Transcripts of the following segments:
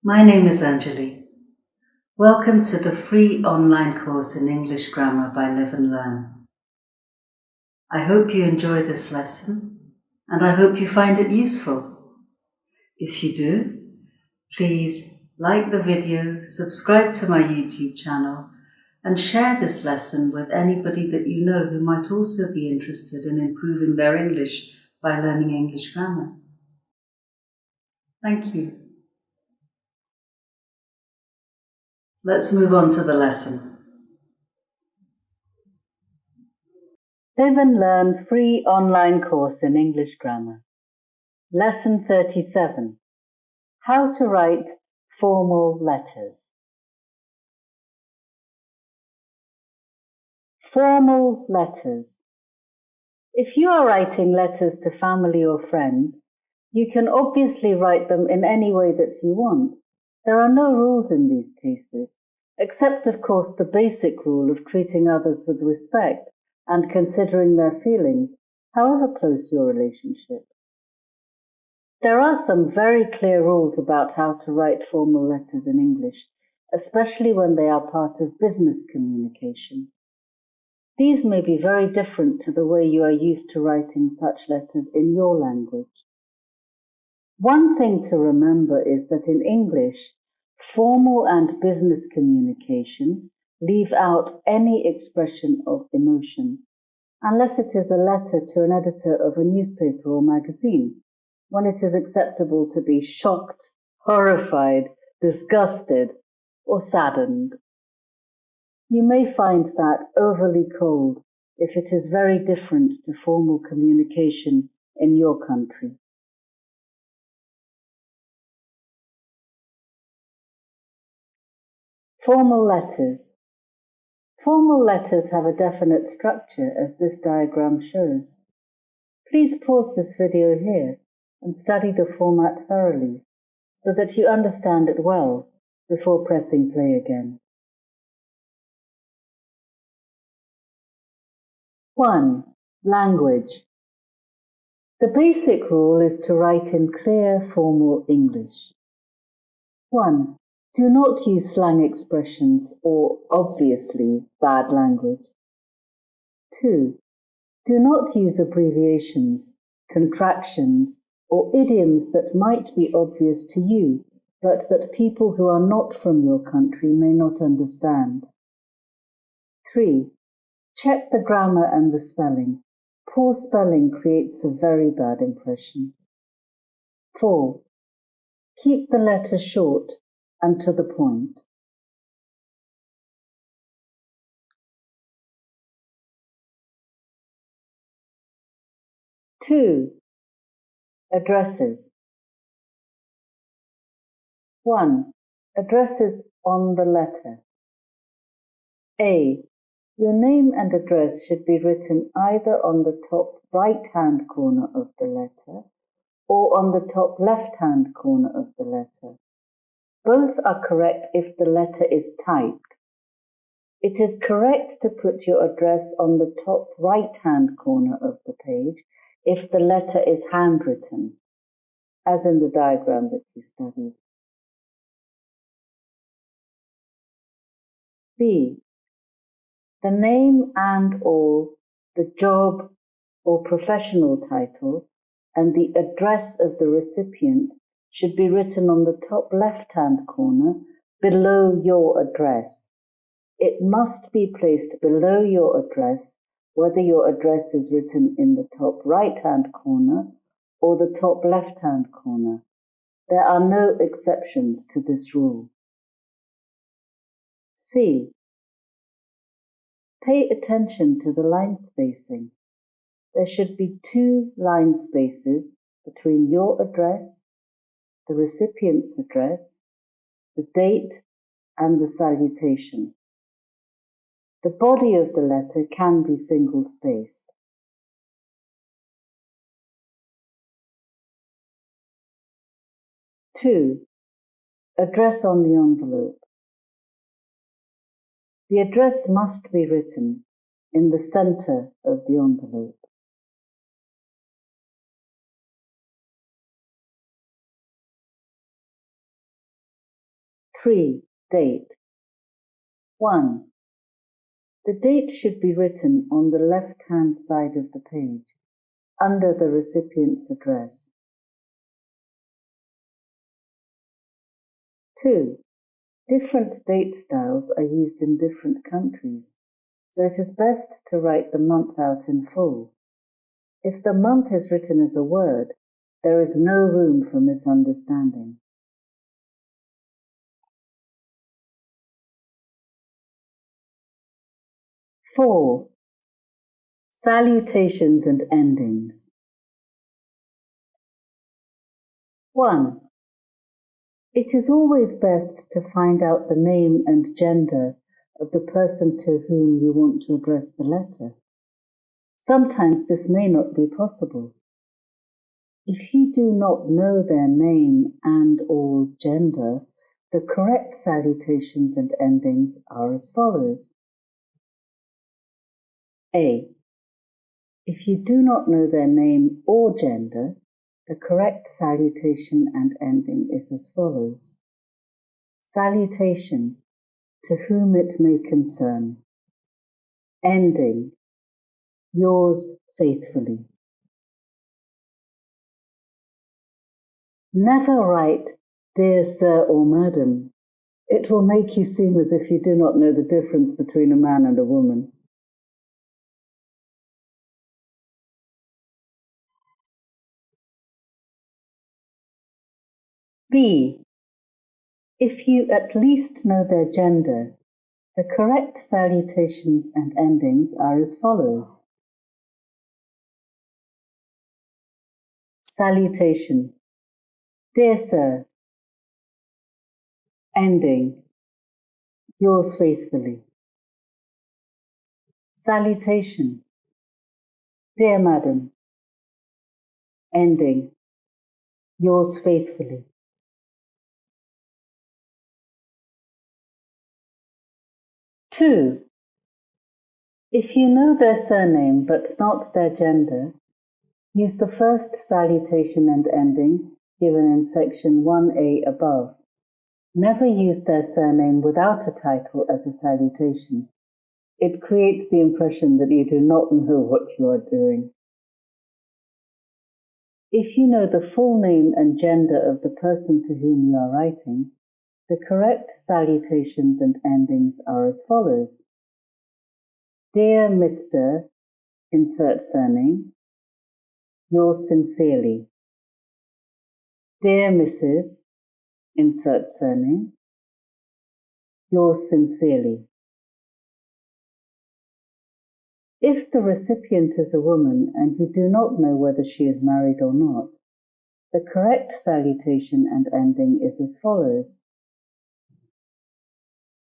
My name is Anjali. Welcome to the free online course in English Grammar by Live and Learn. I hope you enjoy this lesson and I hope you find it useful. If you do, please like the video, subscribe to my YouTube channel and share this lesson with anybody that you know who might also be interested in improving their English by learning English grammar. Thank you. Let's move on to the lesson. Live and Learn free online course in English grammar. Lesson 37. How to write formal letters. Formal letters. If you are writing letters to family or friends, you can obviously write them in any way that you want. There are no rules in these cases, except of course the basic rule of treating others with respect and considering their feelings, however close your relationship. There are some very clear rules about how to write formal letters in English, especially when they are part of business communication. These may be very different to the way you are used to writing such letters in your language. One thing to remember is that in English, formal and business communication leave out any expression of emotion, unless it is a letter to an editor of a newspaper or magazine, when it is acceptable to be shocked, horrified, disgusted, or saddened. You may find that overly cold if it is very different to formal communication in your country. Formal letters. Formal letters have a definite structure, as this diagram shows. Please pause this video here and study the format thoroughly so that you understand it well before pressing play again. 1. Language. The basic rule is to write in clear, formal English. 1. Do not use slang expressions or, obviously, bad language. 2. Do not use abbreviations, contractions, or idioms that might be obvious to you, but that people who are not from your country may not understand. 3. Check the grammar and the spelling. Poor spelling creates a very bad impression. 4. Keep the letter short and to the point. 2. Addresses. 1. Addresses on the letter. A. Your name and address should be written either on the top right-hand corner of the letter or on the top left-hand corner of the letter. Both are correct if the letter is typed. It is correct to put your address on the top right-hand corner of the page if the letter is handwritten, as in the diagram that you studied. B. The name and/or the job or professional title and the address of the recipient should be written on the top left-hand corner below your address. It must be placed below your address, whether your address is written in the top right-hand corner or the top left-hand corner. There are no exceptions to this rule. C. Pay attention to the line spacing. There should be 2 line spaces between your address, the recipient's address, the date, and the salutation. The body of the letter can be single-spaced. 2. Address on the envelope. The address must be written in the center of the envelope. 3. Date. 1. The date should be written on the left-hand side of the page, under the recipient's address. 2. Different date styles are used in different countries, so it is best to write the month out in full. If the month is written as a word, there is no room for misunderstanding. 4. Salutations and endings. 1. It is always best to find out the name and gender of the person to whom you want to address the letter. Sometimes this may not be possible. If you do not know their name and/or gender, the correct salutations and endings are as follows. A. If you do not know their name or gender, the correct salutation and ending is as follows. Salutation, to whom it may concern. Ending, yours faithfully. Never write, Dear Sir or Madam. It will make you seem as if you do not know the difference between a man and a woman. B. If you at least know their gender, the correct salutations and endings are as follows. Salutation, Dear Sir. Ending, yours faithfully. Salutation, Dear Madam. Ending, yours faithfully. 2. If you know their surname but not their gender, use the first salutation and ending given in section 1A above. Never use their surname without a title as a salutation. It creates the impression that you do not know what you are doing. If you know the full name and gender of the person to whom you are writing, the correct salutations and endings are as follows. Dear Mr. Insert surname, yours sincerely. Dear Mrs. Insert surname, yours sincerely. If the recipient is a woman and you do not know whether she is married or not, the correct salutation and ending is as follows.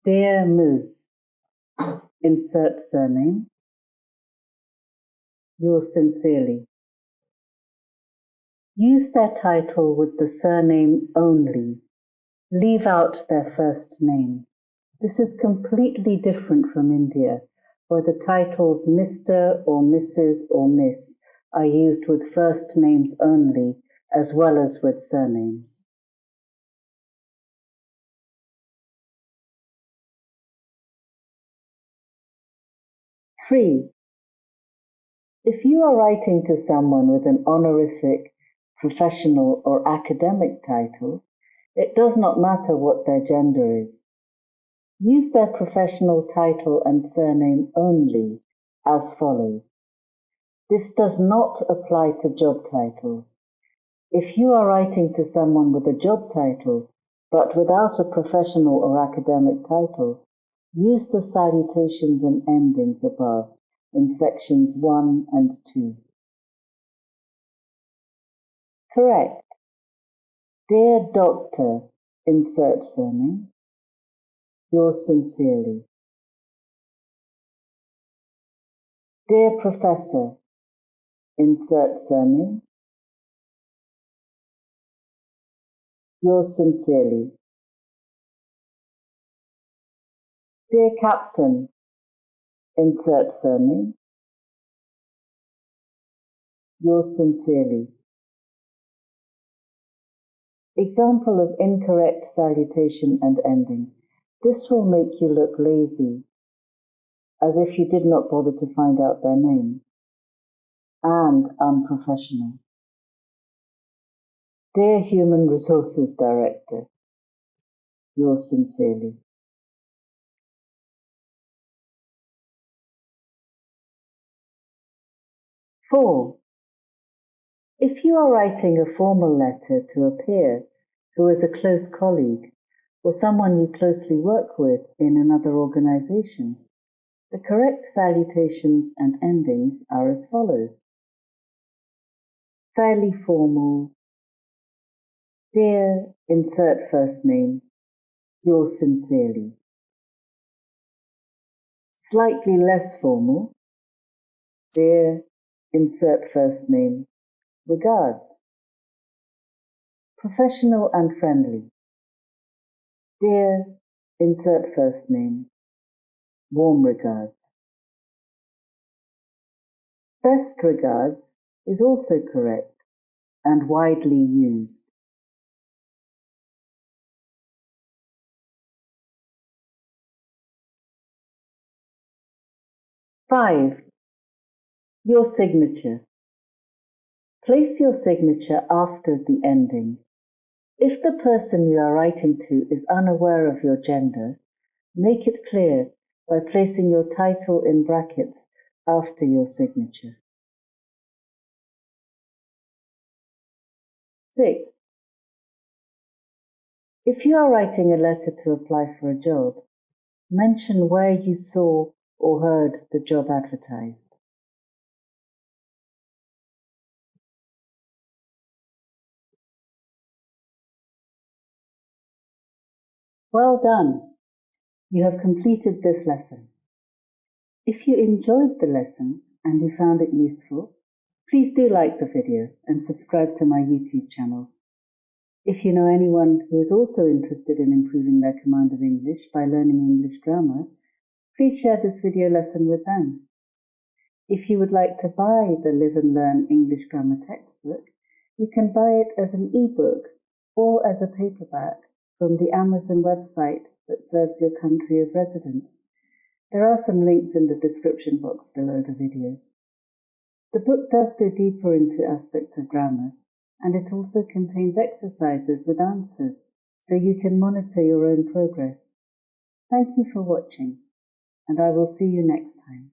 Dear Ms. Insert surname, yours sincerely. Use their title with the surname only. Leave out their first name. This is completely different from India, where the titles Mr. or Mrs. or Miss are used with first names only, as well as with surnames. Three. If you are writing to someone with an honorific, professional, or academic title, it does not matter what their gender is. Use their professional title and surname only, as follows. This does not apply to job titles. If you are writing to someone with a job title, but without a professional or academic title, use the salutations and endings above in sections 1 and 2. Correct. Dear Doctor, insert surname, yours sincerely. Dear Professor, insert surname, yours sincerely. Dear Captain, insert surname, yours sincerely. Example of incorrect salutation and ending. This will make you look lazy, as if you did not bother to find out their name, and unprofessional. Dear Human Resources Director, yours sincerely. Four, if you are writing a formal letter to a peer who is a close colleague or someone you closely work with in another organization, the correct salutations and endings are as follows. Fairly formal, dear, insert first name, yours sincerely. Slightly less formal, dear, insert first name, regards. Professional and friendly. Dear, insert first name, warm regards. Best regards is also correct and widely used. Five, your signature. Place your signature after the ending. If the person you are writing to is unaware of your gender, make it clear by placing your title in brackets after your signature. 6. If you are writing a letter to apply for a job, mention where you saw or heard the job advertised. Well done! You have completed this lesson. If you enjoyed the lesson and you found it useful, please do like the video and subscribe to my YouTube channel. If you know anyone who is also interested in improving their command of English by learning English grammar, please share this video lesson with them. If you would like to buy the Live and Learn English Grammar textbook, you can buy it as an ebook or as a paperback from the Amazon website that serves your country of residence. There are some links in the description box below the video. The book does go deeper into aspects of grammar, and it also contains exercises with answers, so you can monitor your own progress. Thank you for watching, and I will see you next time.